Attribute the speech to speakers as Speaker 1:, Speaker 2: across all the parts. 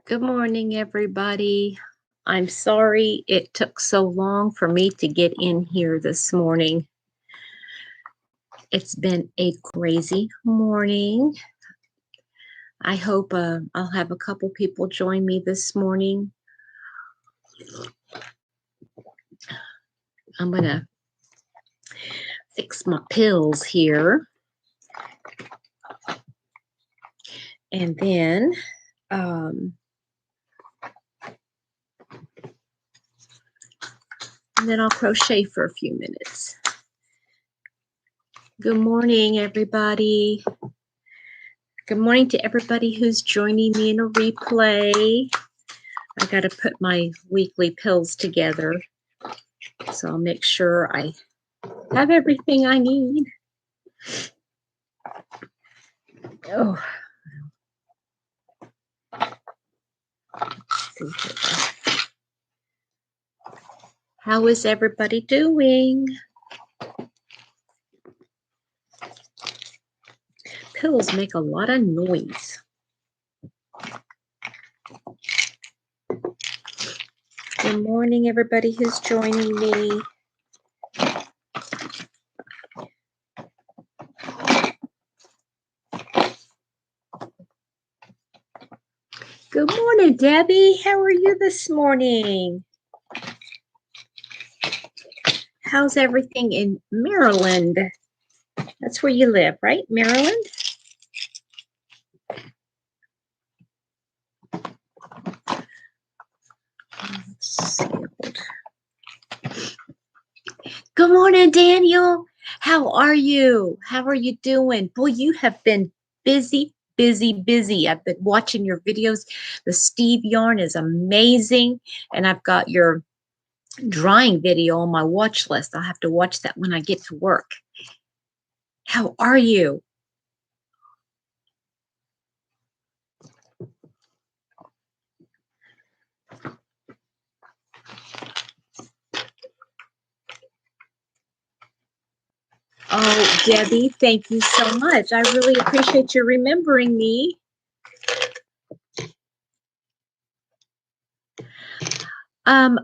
Speaker 1: Good morning, everybody. I'm sorry it took so long for me to get in here this morning. It's been a crazy morning. I hope I'll have a couple people join me this morning. I'm going to fix my pills here. And then I'll crochet for a few minutes. Good morning, everybody. Good morning to everybody who's joining me in a replay. I got to put my weekly pills together, so I'll make sure I have everything I need. Oh. How is everybody doing? Pills make a lot of noise. Good morning, everybody who's joining me. Good morning, Debbie. How are you this morning? How's everything in Maryland? That's where you live, right? Maryland? Good morning, Daniel. How are you? How are you doing? Boy, you have been busy. I've been watching your videos. The Steve yarn is amazing. And I've got your drawing video on my watch list. I'll have to watch that when I get to work. How are you? Oh, Debbie, thank you so much. I really appreciate you remembering me.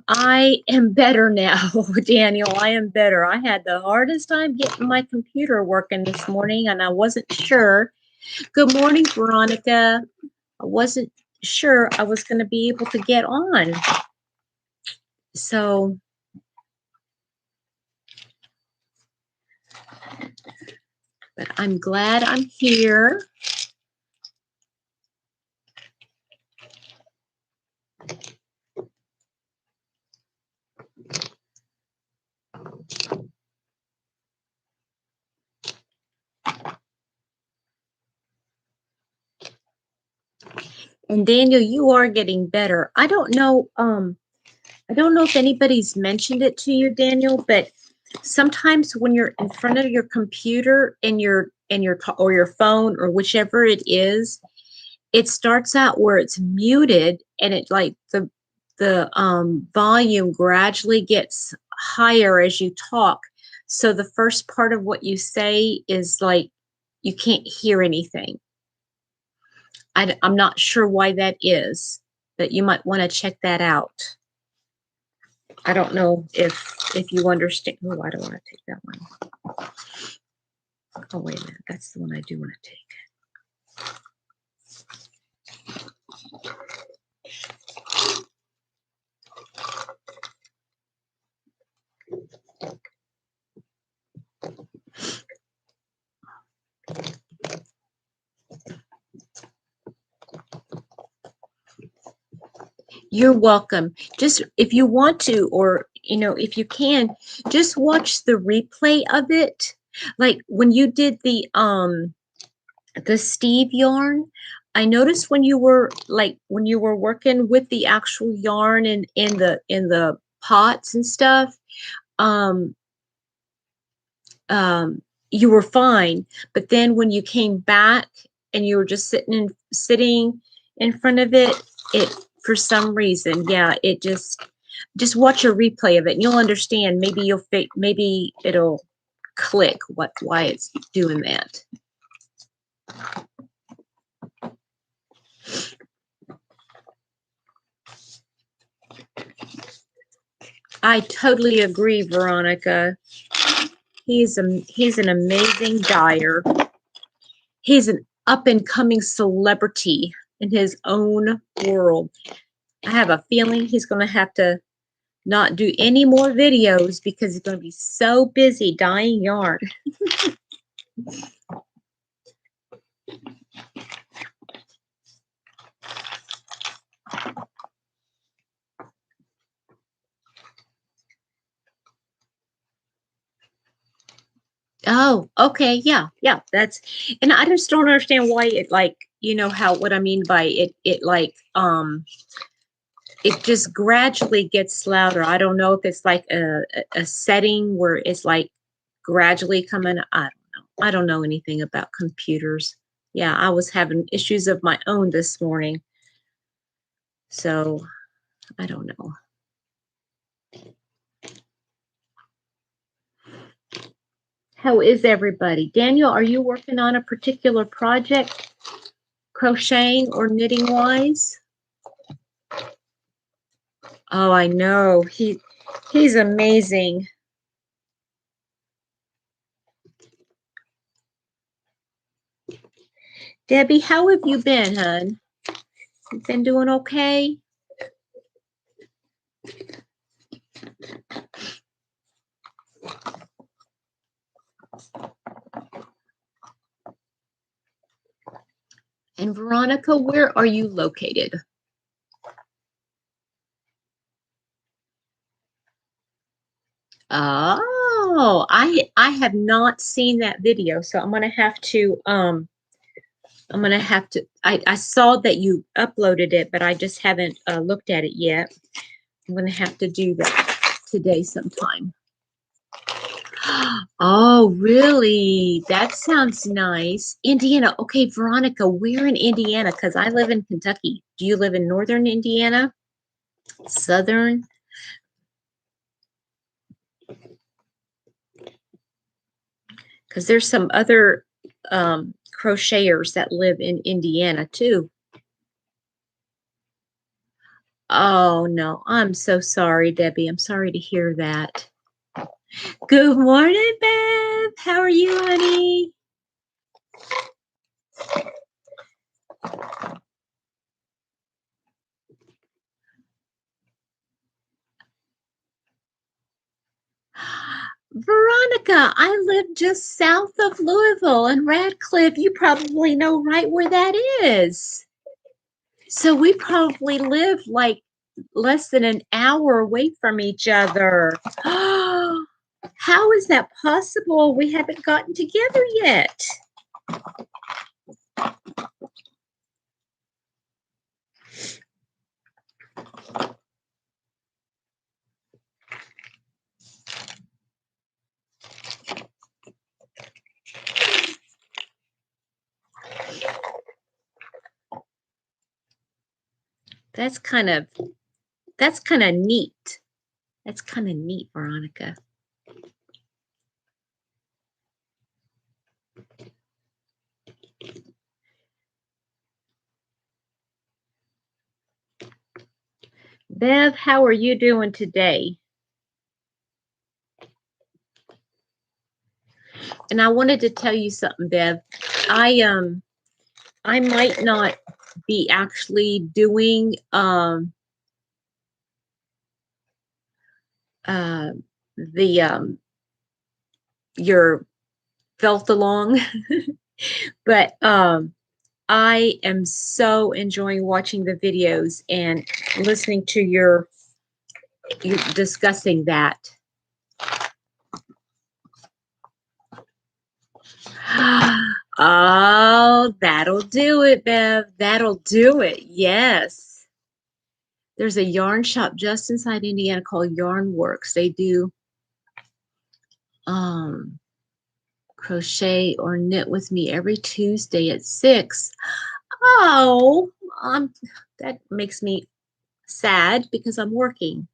Speaker 1: I am better now, Daniel. I am better. I had the hardest time getting my computer working this morning, and I wasn't sure. Good morning, Veronica. I wasn't sure I was going to be able to get on. So, but I'm glad I'm here. And Daniel, you are getting better. I don't know if anybody's mentioned it to you, Daniel, but sometimes when you're in front of your computer and your phone or whichever it is, it starts out where it's muted, and it like the volume gradually gets higher as you talk. So the first part of what you say is like you can't hear anything. I'm not sure why that is, but you might want to check that out. I don't know if you understand. Oh, I don't want to take that one. Oh, wait a minute. That's the one I do want to take. You're welcome. Just if you want to, or if you can, just watch the replay of it. Like when you did the Steve yarn, I noticed when you were working with the actual yarn and in the pots and stuff, you were fine. But then when you came back and you were just sitting in front of it, for some reason, yeah, it just watch a replay of it and you'll understand. Maybe it'll click why it's doing that. I totally agree, Veronica. He's an amazing dyer. He's an up-and-coming celebrity in his own world. I have a feeling he's going to have to not do any more videos because he's going to be so busy dyeing yarn. Oh, okay, yeah, that's, and I just don't understand why it, like, you know how, what I mean by it, it just gradually gets louder. I don't know if it's like a setting where it's like gradually coming. I don't know. I don't know anything about computers. Yeah, I was having issues of my own this morning. So I don't know. How is everybody? Daniel, are you working on a particular project, crocheting or knitting wise? Oh, I know. He's amazing. Debbie, how have you been, hon? You been doing okay? And Veronica, where are you located? Oh, I have not seen that video, so I'm gonna have to I saw that you uploaded it, but I just haven't looked at it yet. I'm gonna have to do that today sometime. Oh, really? That sounds nice. Indiana. Okay, Veronica, where in Indiana? Because I live in Kentucky. Do you live in northern Indiana? Southern? Because there's some other crocheters that live in Indiana too. Oh, no. I'm so sorry, Debbie. I'm sorry to hear that. Good morning, Bev. How are you, honey? Veronica, I live just south of Louisville in Radcliffe. You probably know right where that is. So we probably live like less than an hour away from each other. How is that possible? We haven't gotten together yet. That's kind of neat. That's kind of neat, Veronica. Bev, how are you doing today? And I wanted to tell you something, Bev. I might not be actually doing the your felt along, but I am so enjoying watching the videos and listening to you discussing that. Oh, that'll do it, Bev. That'll do it. Yes. There's a yarn shop just inside Indiana called Yarn Works. They do crochet or knit with me every Tuesday at 6. Oh, that makes me sad because I'm working.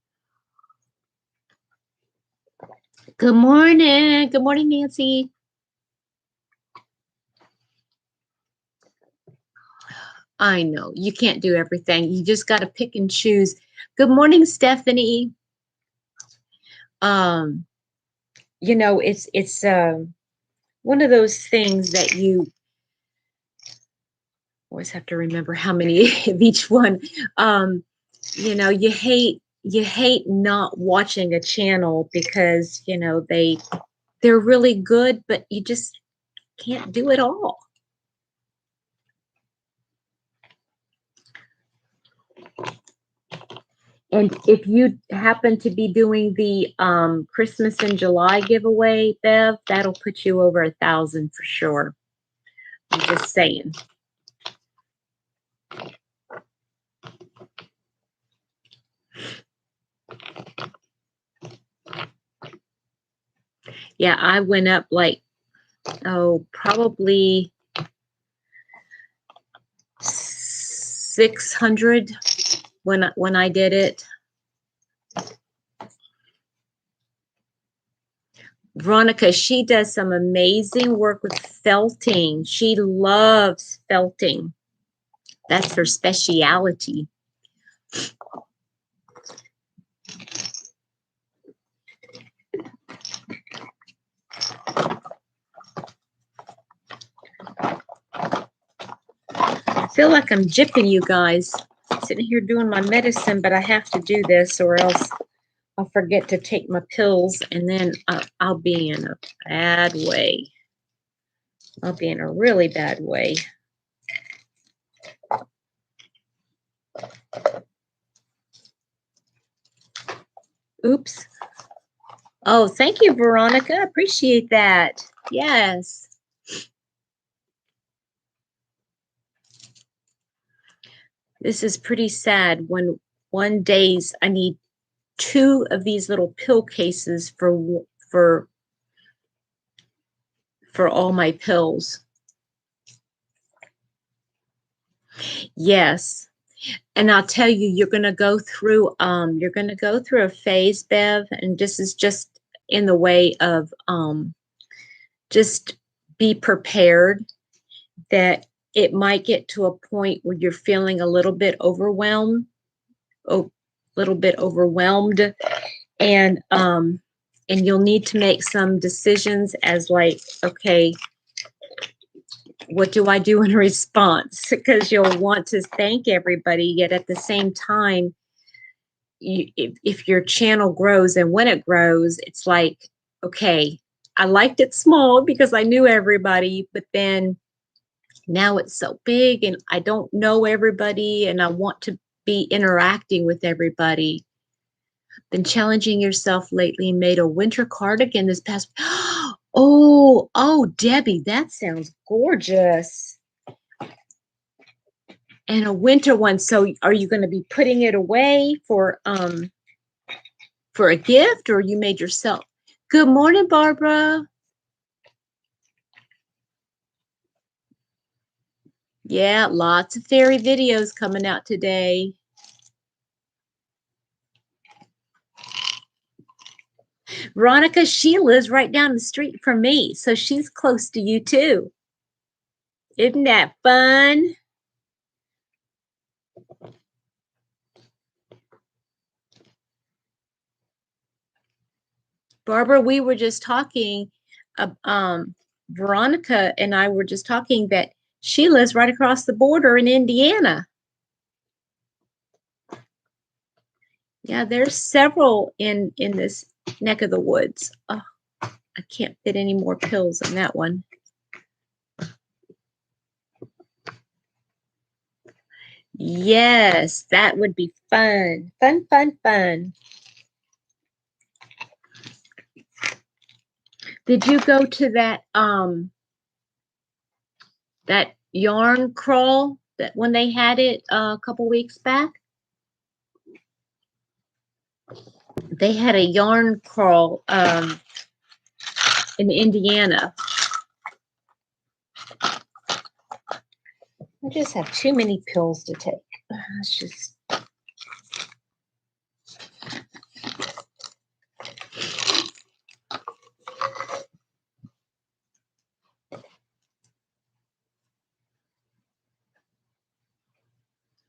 Speaker 1: Good morning. Good morning, Nancy. I know you can't do everything. You just got to pick and choose. Good morning, Stephanie. um, you know, it's one of those things that you always have to remember how many of each one. Um, you know, you hate not watching a channel because, you know, they're really good, but you just can't do it all. And if you happen to be doing the Christmas in July giveaway, Bev, that'll put you over 1,000 for sure. I'm just saying. Yeah, I went up like, oh, probably 600 when I did it. Veronica, she does some amazing work with felting. She loves felting. That's her specialty. I feel like I'm jipping you guys. I'm sitting here doing my medicine, but I have to do this or else I'll forget to take my pills and then I'll be in a bad way. I'll be in a really bad way. Oops. Oh, thank you, Veronica. I appreciate that. Yes. This is pretty sad when one days I need 2 of these little pill cases for all my pills. Yes. And I'll tell you, you're going to go through a phase, Bev, and this is just in the way of just be prepared that it might get to a point where you're feeling a little bit overwhelmed, and you'll need to make some decisions as like, okay, what do I do in response? Because you'll want to thank everybody, yet at the same time, if your channel grows and when it grows, it's like, okay, I liked it small because I knew everybody, but then now it's so big and I don't know everybody and I want to be interacting with everybody. Been challenging yourself lately, made a winter cardigan this past. Oh, Debbie, that sounds gorgeous. And a winter one. So are you going to be putting it away for a gift or you made yourself? Good morning, Barbara. Yeah, lots of fairy videos coming out today. Veronica, she lives right down the street from me, so she's close to you too. Isn't that fun? Barbara, we were just talking, Veronica and I were just talking that she lives right across the border in Indiana. Yeah, there's several in this neck of the woods. Oh, I can't fit any more pills in that one. Yes, that would be fun. Fun, fun, fun. Did you go to that yarn crawl that when they had it a couple weeks back? They had a yarn crawl in Indiana. I just have too many pills to take. It's just.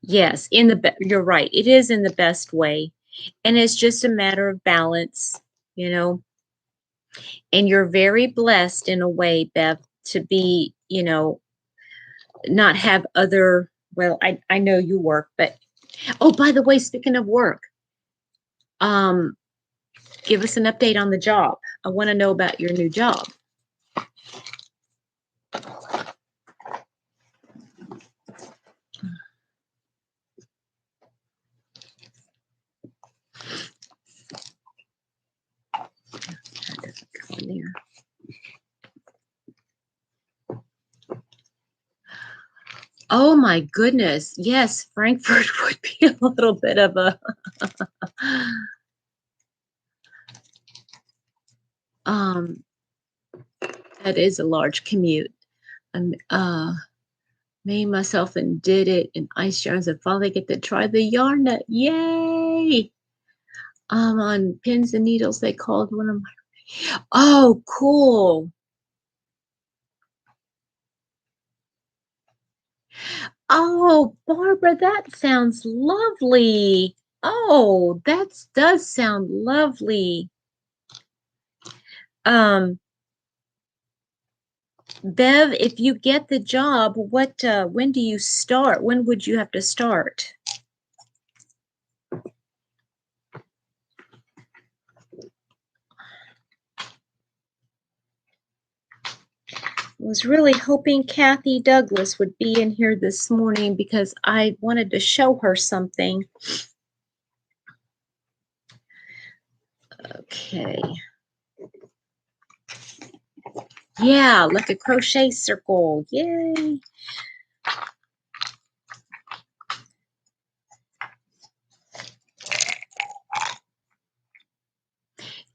Speaker 1: Yes, you're right. It is in the best way. And it's just a matter of balance. you know, and you're very blessed in a way, Bev, to be, you know, not have other, well, I know you work, but, oh, by the way, speaking of work, um, give us an update on the job. I want to know about your new job. That doesn't go in there. Oh my goodness. Yes, Frankfurt would be a little bit of a that is a large commute. Me, myself, and did it in ice yarns and finally get to try the yarn net. Yay! On pins and needles, they called one of my. Oh, cool. Oh, Barbara, that sounds lovely. Oh, that does sound lovely. Bev, if you get the job, what when do you start? When would you have to start? I was really hoping Kathy Douglas would be in here this morning because I wanted to show her something. Okay. Yeah, like a crochet circle. Yay.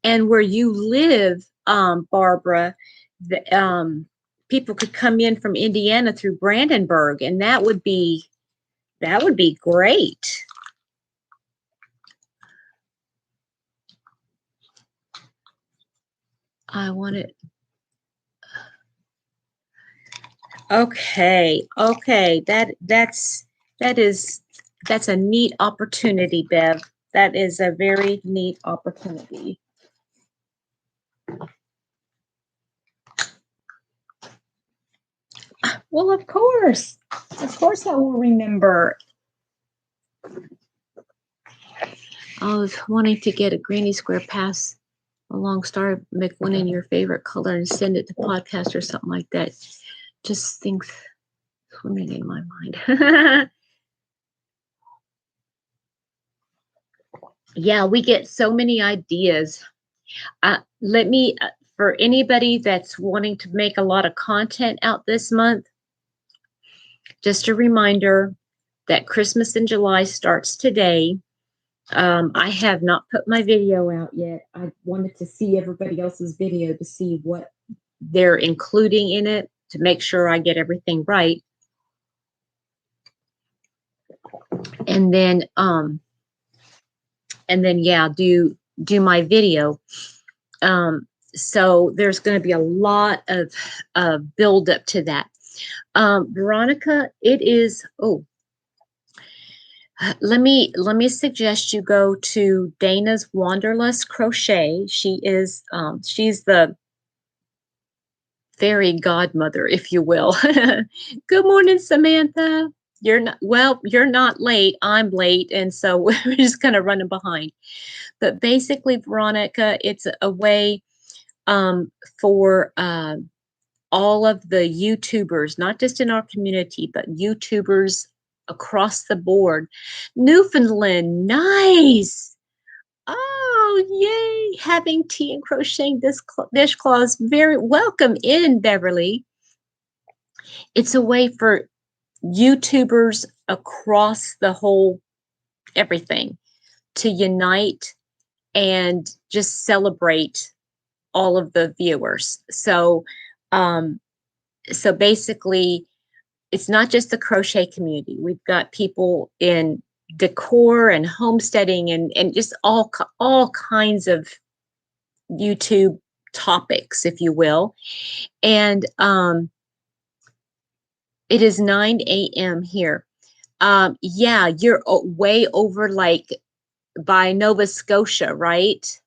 Speaker 1: And where you live, Barbara, the, people could come in from Indiana through Brandenburg, and that would be great. I want it. Okay, okay. That's a neat opportunity, Bev. That is a very neat opportunity. Well, of course I will remember. I was wanting to get a granny square pass, a long star, make one in your favorite color and send it to podcast or something like that. Just things swimming in my mind. Yeah, we get so many ideas. Let me, for anybody that's wanting to make a lot of content out this month, just a reminder that Christmas in July starts today. I have not put my video out yet. I wanted to see everybody else's video to see what they're including in it to make sure I get everything right. And then yeah, do my video. So there's going to be a lot of build up to that. Veronica, it is, let me suggest you go to Dana's Wanderlust Crochet. She is she's the fairy godmother, if you will. Good morning, Samantha. You're not late. I'm late, and so we're just kind of running behind. But basically, Veronica, it's a way for all of the YouTubers, not just in our community, but YouTubers across the board. Newfoundland, nice. Oh, yay. Having tea and crocheting dishcloths. Very welcome in, Beverly. It's a way for YouTubers across the whole everything to unite and just celebrate all of the viewers. So basically, it's not just the crochet community. We've got people in decor and homesteading and just all kinds of YouTube topics, if you will. And it is 9 a.m. here. Yeah, you're way over like by Nova Scotia, right?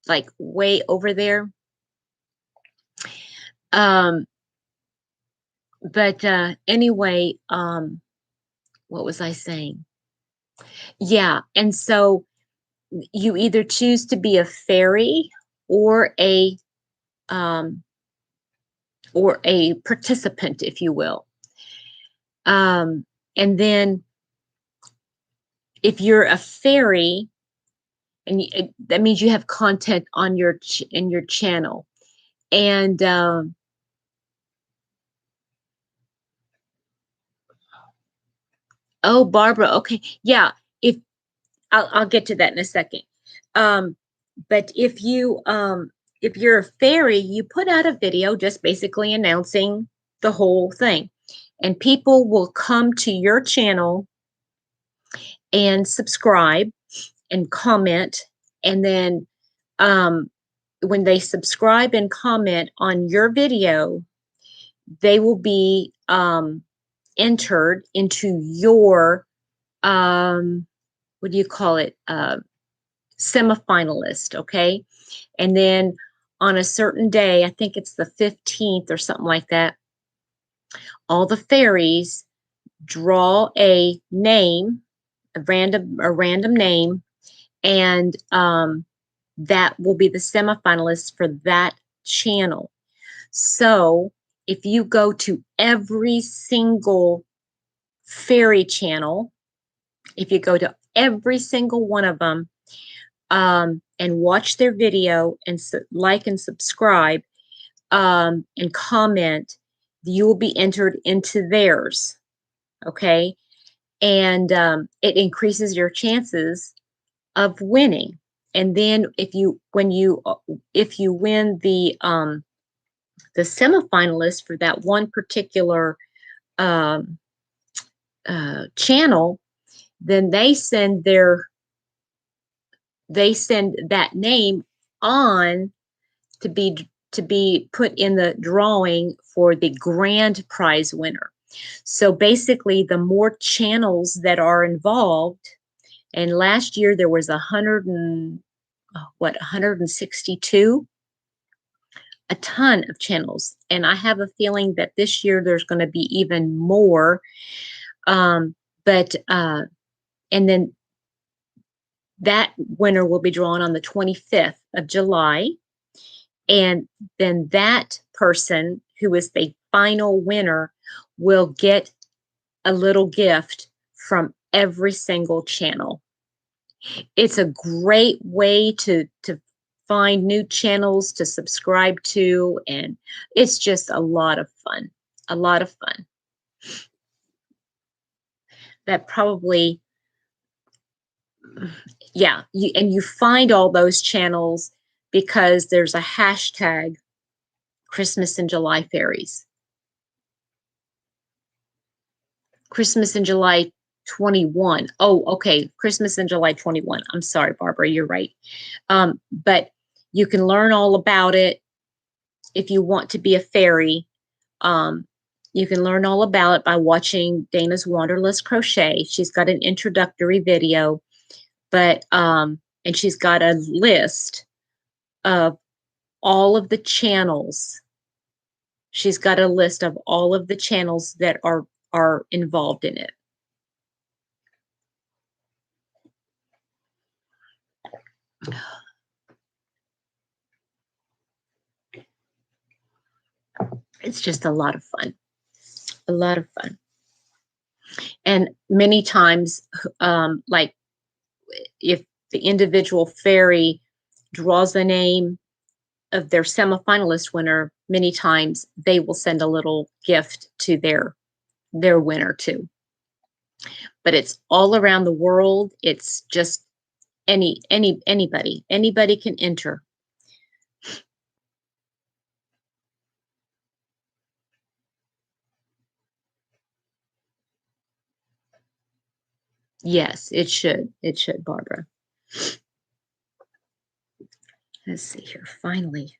Speaker 1: like way over there. Um, but anyway, what was I saying? Yeah, and so you either choose to be a fairy or um, a participant, if you will. And then if you're a fairy, and that means you have content on your in your channel, and oh, Barbara, okay, yeah. If I'll get to that in a second. Um, but if you're a fairy, you put out a video just basically announcing the whole thing, and people will come to your channel and subscribe and comment, and then um, when they subscribe and comment on your video, they will be entered into your what do you call it? Semifinalist, okay? And then on a certain day, I think it's the 15th or something like that, all the fairies draw a name, a random name, and that will be the semifinalist for that channel. So if you go to every single fairy channel, if you go to every single one of them, and watch their video and like and subscribe, and comment, you will be entered into theirs. Okay. And it increases your chances of winning. And then if you win the semifinalist for that one particular um, channel, then they send that name on to be put in the drawing for the grand prize winner. So basically, the more channels that are involved, and last year there was 162, a ton of channels, and I have a feeling that this year there's going to be even more. But and then that winner will be drawn on the 25th of July. And then that person who is the final winner will get a little gift from every single channel. It's a great way to find new channels to subscribe to, and it's just a lot of fun. A lot of fun. That probably, yeah, you find all those channels because there's a hashtag Christmas in July fairies. Christmas in July 21. Oh, okay. Christmas in July 21. I'm sorry, Barbara, you're right. But you can learn all about it if you want to be a fairy. You can learn all about it by watching Dana's Wanderlust Crochet. She's got an introductory video, but and she's got a list of all of the channels. She's got a list of all of the channels that are involved in it. It's just a lot of fun. A lot of fun. And many times, like if the individual fairy draws the name of their semifinalist winner, many times they will send a little gift to their winner too. But it's all around the world. It's just anybody can enter. Yes, it should. It should, Barbara. Let's see here. Finally.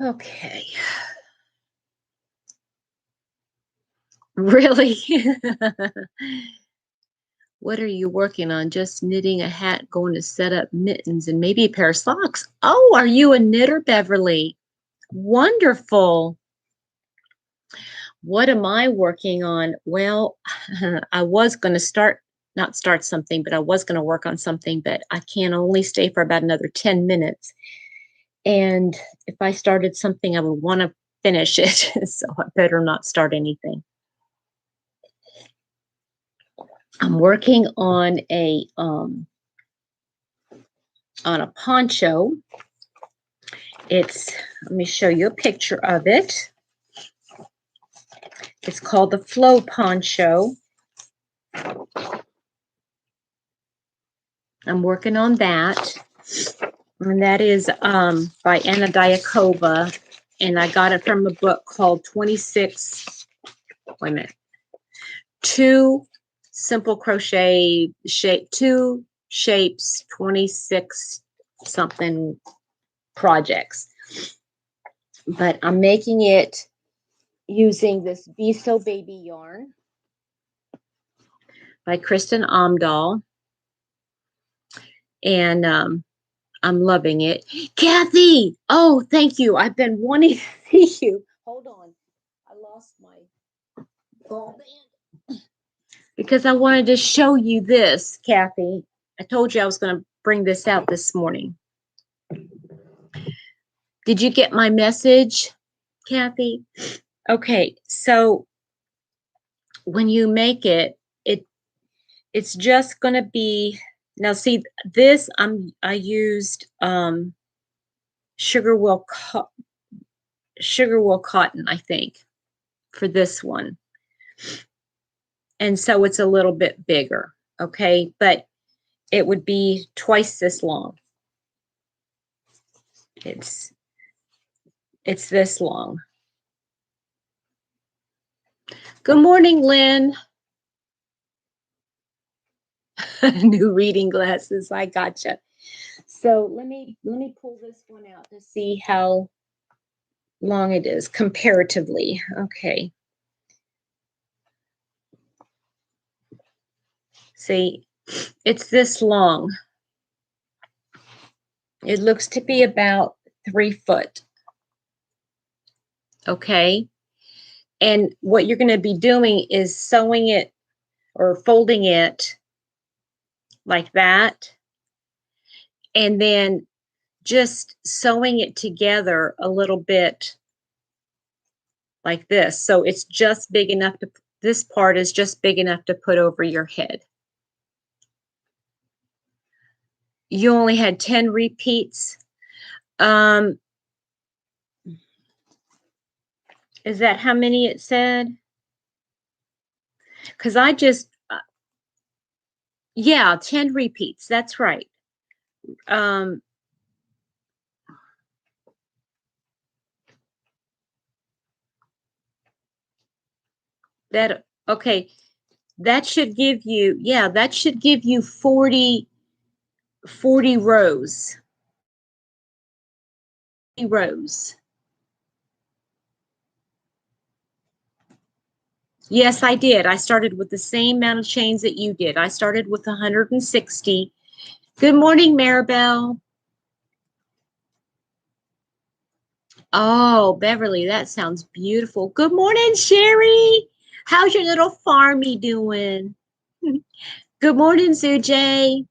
Speaker 1: Okay. Really? What are you working on? Just knitting a hat, going to set up mittens and maybe a pair of socks. Oh, are you a knitter, Beverly? Wonderful. What am I working on? Well, I was going to not start something, but I was going to work on something, but I can only stay for about another 10 minutes. And if I started something, I would want to finish it. So I better not start anything. I'm working on a poncho. Let me show you a picture of it. It's called the Flow Poncho. I'm working on that. And that is by Anna Diakova. And I got it from a book called 26, wait a minute, 2 Simple Crochet Shape, 2 Shapes, 26 something projects. But I'm making it using this Be So Baby yarn by Kristin Omdahl. And I'm loving it. Kathy! Oh, thank you. I've been wanting to see you. Hold on. I lost my ball band. Because I wanted to show you this, Kathy. I told you I was going to bring this out this morning. Did you get my message, Kathy? Okay, so when you make it, it's just going to be, now see this, I used sugar wool cotton, I think, for this one. And so it's a little bit bigger, okay? But it would be twice this long. It's this long. Good morning, Lynn. New reading glasses. I gotcha. So let me pull this one out to see how long it is comparatively. Okay. See, it's this long. It looks to be about 3 foot. Okay. And what you're going to be doing is sewing it or folding it like that. And then just sewing it together a little bit like this. So it's just big enough to, this part is just big enough to put over your head. You only had 10 repeats. Is that how many it said? Because I just, yeah, 10 repeats. That's right. Okay, that should give you, yeah, that should give you 40 rows. 40 rows. Yes, I did. I started with the same amount of chains that you did. I started with 160. Good morning, Maribel. Oh, Beverly, that sounds beautiful. Good morning, Sherry. How's your little farmy doing? Good morning, Sujay.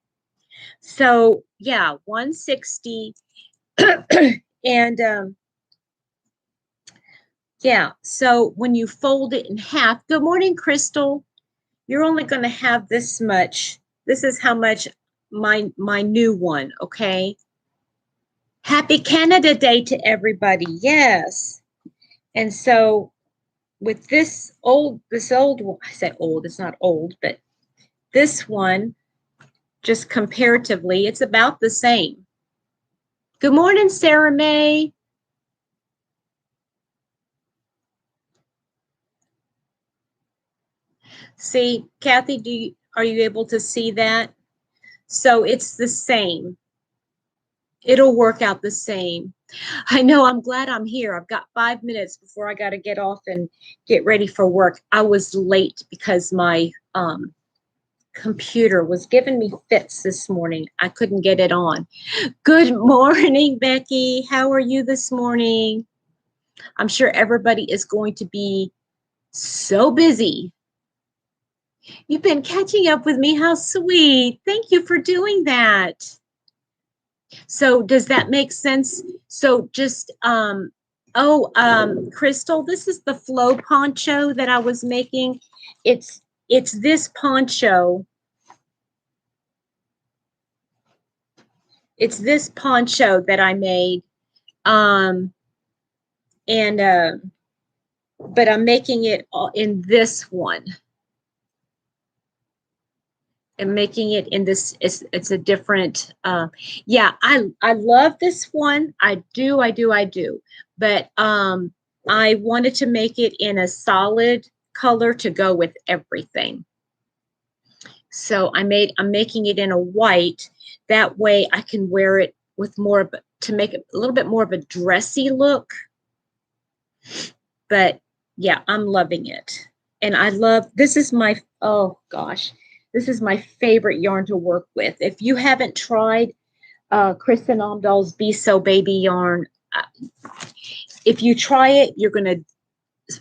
Speaker 1: So, yeah, 160. And yeah, so when you fold it in half, good morning, Crystal. You're only going to have this much. This is how much my new one, okay? Happy Canada Day to everybody. Yes. And so with this old one, I say old, it's not old, but this one, just comparatively, it's about the same. Good morning, Sarah May. See, Kathy, are you able to see that? So it's the same. It'll work out the same. I know, I'm glad I'm here. I've got 5 minutes before I got to get off and get ready for work. I was late because my computer was giving me fits this morning. I couldn't get it on. Good morning, Becky. How are you this morning? I'm sure everybody is going to be so busy. You've been catching up with me. How sweet. Thank you for doing that. So does that make sense? So just, Crystal, this is the flow poncho that I was making. It's this poncho. It's this poncho that I made. But I'm making it in this one. And making it in this, it's a different, yeah, I love this one. I do. But I wanted to make it in a solid color to go with everything. So I'm making it in a white. That way I can wear it with more of, to make it a little bit more of a dressy look. But yeah, I'm loving it. And I love, this is my, oh gosh, this is my favorite yarn to work with. If you haven't tried Kristin Omdahl's Be So Baby yarn, if you try it, you're going to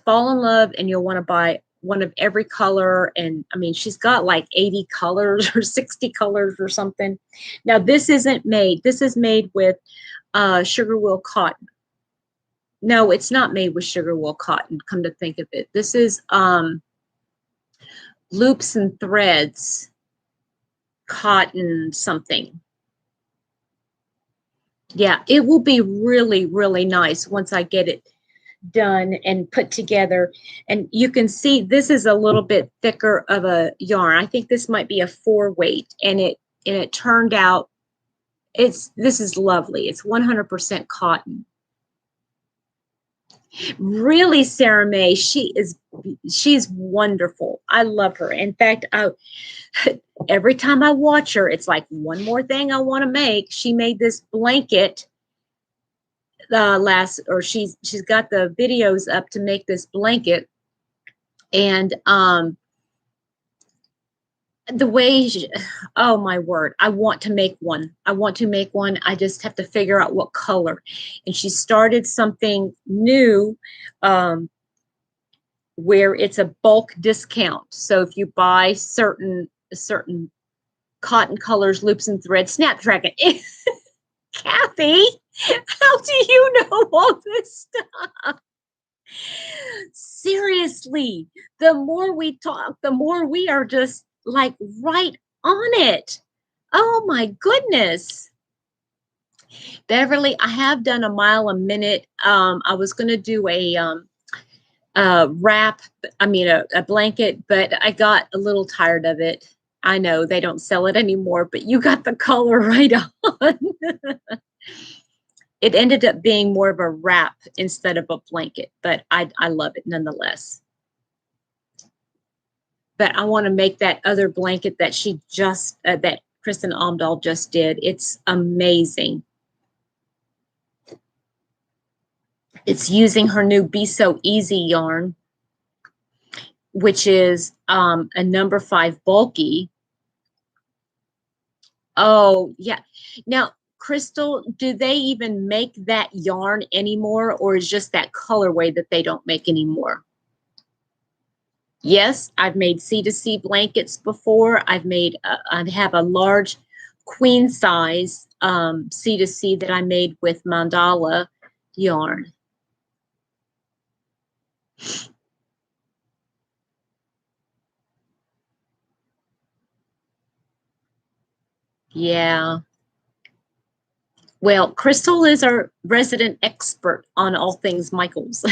Speaker 1: fall in love and you'll want to buy one of every color. And I mean, she's got like 80 colors or 60 colors or something. Now, this is made with sugar wool cotton. No, it's not made with sugar wool cotton, come to think of it. This is loops and threads cotton something. Yeah, it will be really, really nice once I get it done and put together. And you can see this is a little bit thicker of a yarn. I think this might be a 4-weight, and it turned out, this is lovely. It's 100% cotton. Really, Sarah May, she's wonderful. I love her. In fact, every time I watch her, it's like one more thing I want to make. She made this blanket she's got the videos up to make this blanket, and the way oh my word, I want to make one. I just have to figure out what color. And she started something new where it's a bulk discount. So if you buy certain cotton colors, loops and threads, Snapdragon. Kathy, how do you know all this stuff? Seriously, the more we talk, the more we are just like right on it. Oh my goodness. Beverly, I have done a mile a minute. I was going to do a wrap, a blanket, but I got a little tired of it. I know they don't sell it anymore, but you got the color right on. It ended up being more of a wrap instead of a blanket, but I love it nonetheless. But I want to make that other blanket that she just, that Kristin Omdahl just did. It's amazing. It's using her new Be So Easy yarn, which is a number 5 bulky. Oh, yeah. Now, Crystal, do they even make that yarn anymore, or is just that colorway that they don't make anymore? Yes, I've made C2C blankets before. I have a large queen size C2C that I made with mandala yarn. Yeah. Well, Crystal is our resident expert on all things Michaels.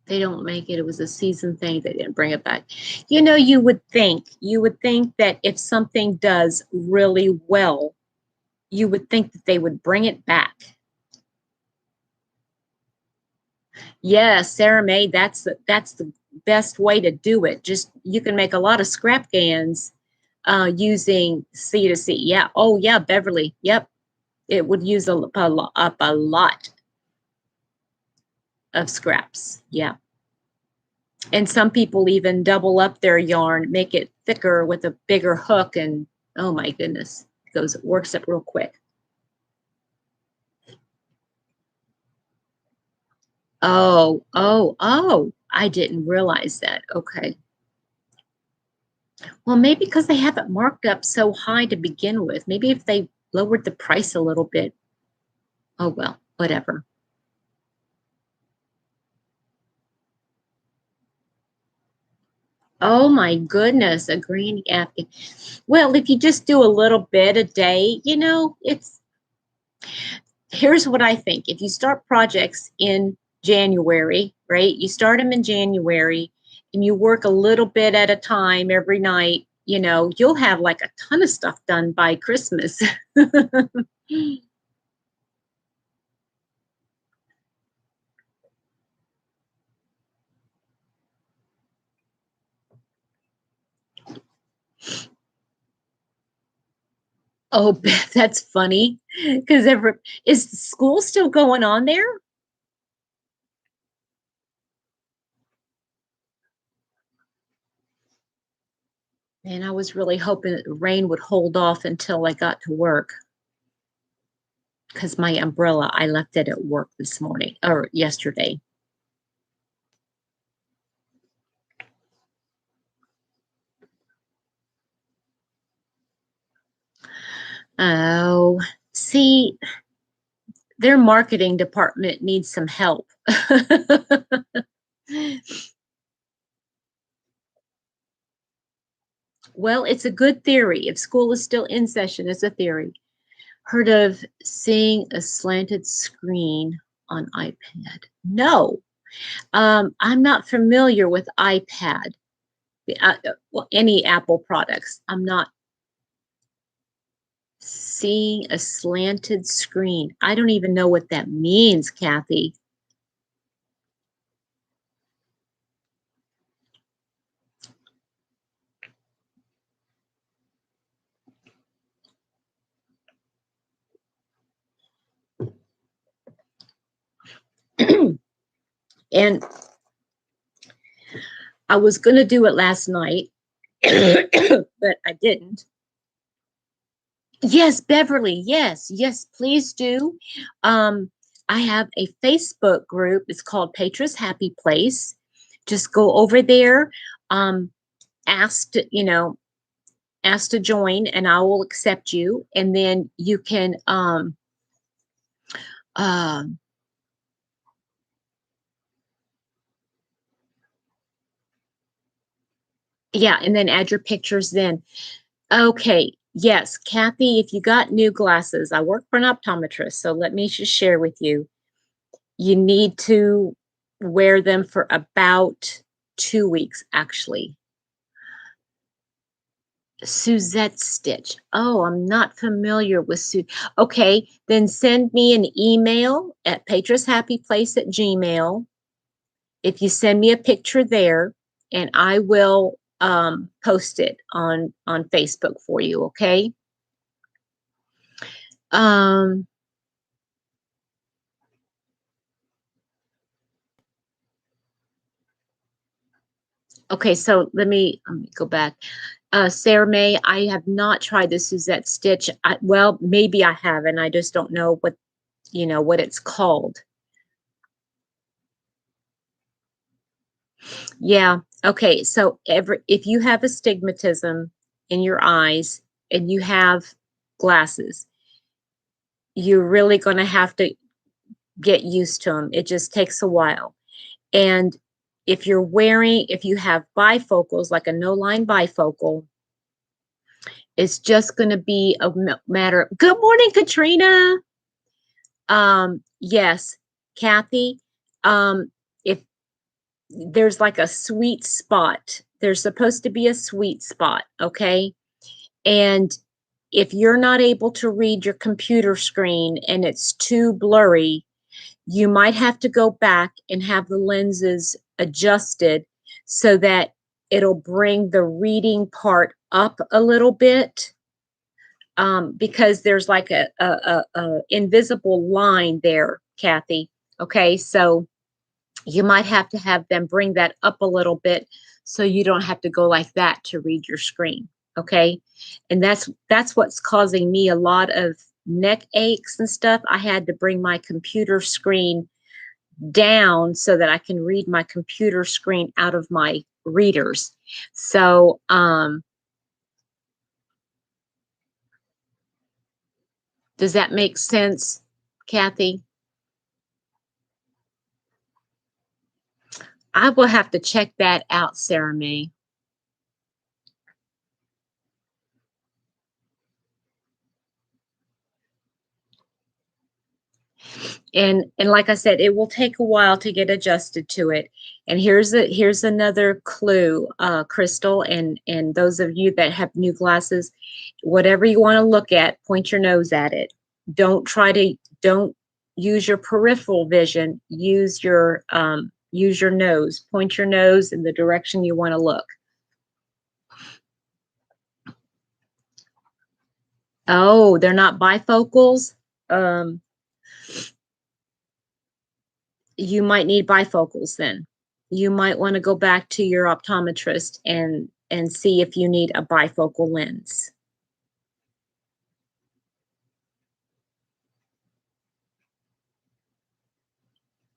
Speaker 1: They don't make it. It was a season thing. They didn't bring it back. You know, you would think that if something does really well, you would think that they would bring it back. Yeah, Sarah May, that's the best way to do it. Just, you can make a lot of scrap gans using C2C. Yeah. Oh yeah, Beverly. Yep. It would use up a lot of scraps. Yeah. And some people even double up their yarn, make it thicker with a bigger hook, and oh my goodness, works up real quick. Oh, oh, oh, I didn't realize that. Okay. Well, maybe because they have it marked up so high to begin with. Maybe if they lowered the price a little bit. Oh, well, whatever. Oh my goodness, a granny apple. Well, if you just do a little bit a day, here's what I think. If you start projects in January, right? You start them in January and you work a little bit at a time every night, you'll have like a ton of stuff done by Christmas. Oh, that's funny. Because is school still going on there? Man, I was really hoping that the rain would hold off until I got to work. Because my umbrella, I left it at work this morning or yesterday. Oh, see, their marketing department needs some help. Well, it's a good theory. If school is still in session, it's a theory. Heard of seeing a slanted screen on iPad? No, I'm not familiar with iPad, well, any Apple products. I'm not seeing a slanted screen. I don't even know what that means, Kathy. And I was going to do it last night, but I didn't. Yes, Beverly. Yes, yes, please do. I have a Facebook group. It's called Petra's Happy Place. Just go over there, um, ask to, ask to join, and I will accept you. And then you can, um, yeah, and then add your pictures then. Okay. Yes, Kathy, if you got new glasses, I work for an optometrist, so let me just share with you. You need to wear them for about 2 weeks, actually. Suzette stitch. Oh, I'm not familiar with Okay, then send me an email at petrashappyplace@gmail. If you send me a picture there, and I will post it on Facebook for you, okay? Um, okay, so let me go back. Sarah May, I have not tried the Suzette stitch. Well, maybe I have, and I just don't know what it's called. Yeah. Okay. So if you have astigmatism in your eyes and you have glasses, you're really going to have to get used to them. It just takes a while. And if you have bifocals, like a no line bifocal, it's just going to be a matter. Good morning, Katrina. Yes, Kathy. If there's like a sweet spot, there's supposed to be a sweet spot, okay? And if you're not able to read your computer screen and it's too blurry, you might have to go back and have the lenses adjusted so that it'll bring the reading part up a little bit. because there's like a invisible line there, Kathy. Okay, so you might have them bring that up a little bit so you don't have to go like that to read your screen. Okay, and that's what's causing me a lot of neck aches and stuff. I had to bring my computer screen down so that I can read my computer screen out of my readers. So does that make sense, Kathy? I will have to check that out, Sarah May. And like I said, it will take a while to get adjusted to it. And here's another clue, Crystal, and those of you that have new glasses, whatever you want to look at, point your nose at it. Don't use your peripheral vision. Use your nose. Point your nose in the direction you want to look. Oh, they're not bifocals. You might need bifocals then. You might want to go back to your optometrist and see if you need a bifocal lens.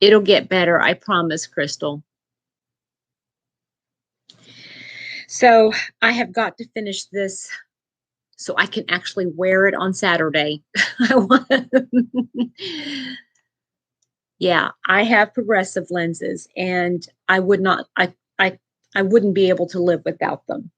Speaker 1: It'll get better, I promise, Crystal. So I have got to finish this so I can actually wear it on Saturday. Yeah, I have progressive lenses, and I wouldn't be able to live without them.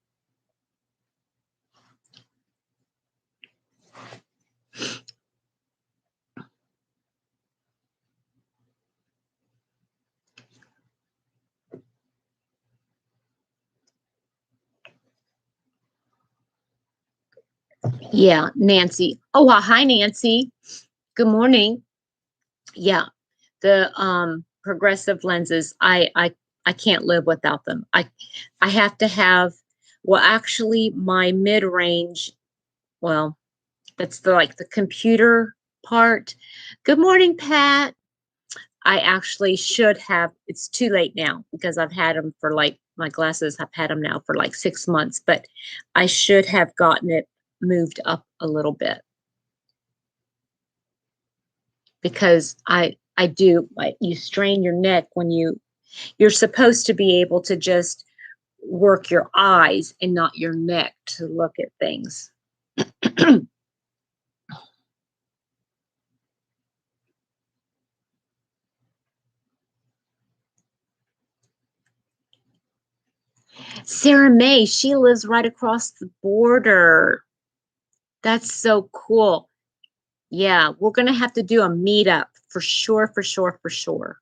Speaker 1: Yeah, Nancy. Oh, well, hi, Nancy. Good morning. Yeah, the progressive lenses, I can't live without them. I have to have, well, actually my mid-range, well, that's the computer part. Good morning, Pat. I actually should have, it's too late now because I've had them for like, my glasses, I've had them now for like 6 months, but I should have gotten it moved up a little bit because I do, like, you strain your neck when you're supposed to be able to just work your eyes and not your neck to look at things. Sarah May, she lives right across the border. That's so cool. Yeah, we're going to have to do a meetup for sure, for sure, for sure.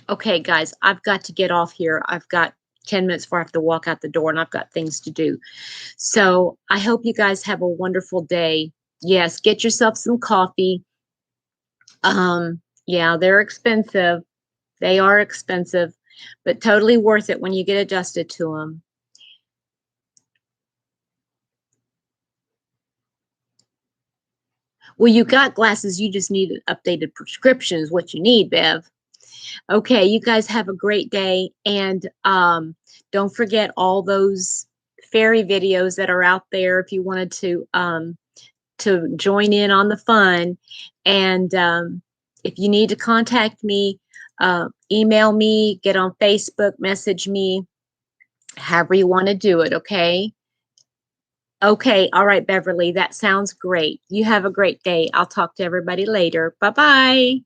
Speaker 1: Okay, guys, I've got to get off here. I've got 10 minutes before I have to walk out the door and I've got things to do. So I hope you guys have a wonderful day. Yes, get yourself some coffee. Yeah, they're expensive. They are expensive, but totally worth it when you get adjusted to them. Well, you got glasses. You just need an updated prescription is what you need, Bev. Okay, you guys have a great day. And don't forget all those fairy videos that are out there if you wanted to join in on the fun. And if you need to contact me, email me, get on Facebook, message me, however you want to do it, okay? Okay, all right, Beverly, that sounds great. You have a great day. I'll talk to everybody later. Bye-bye.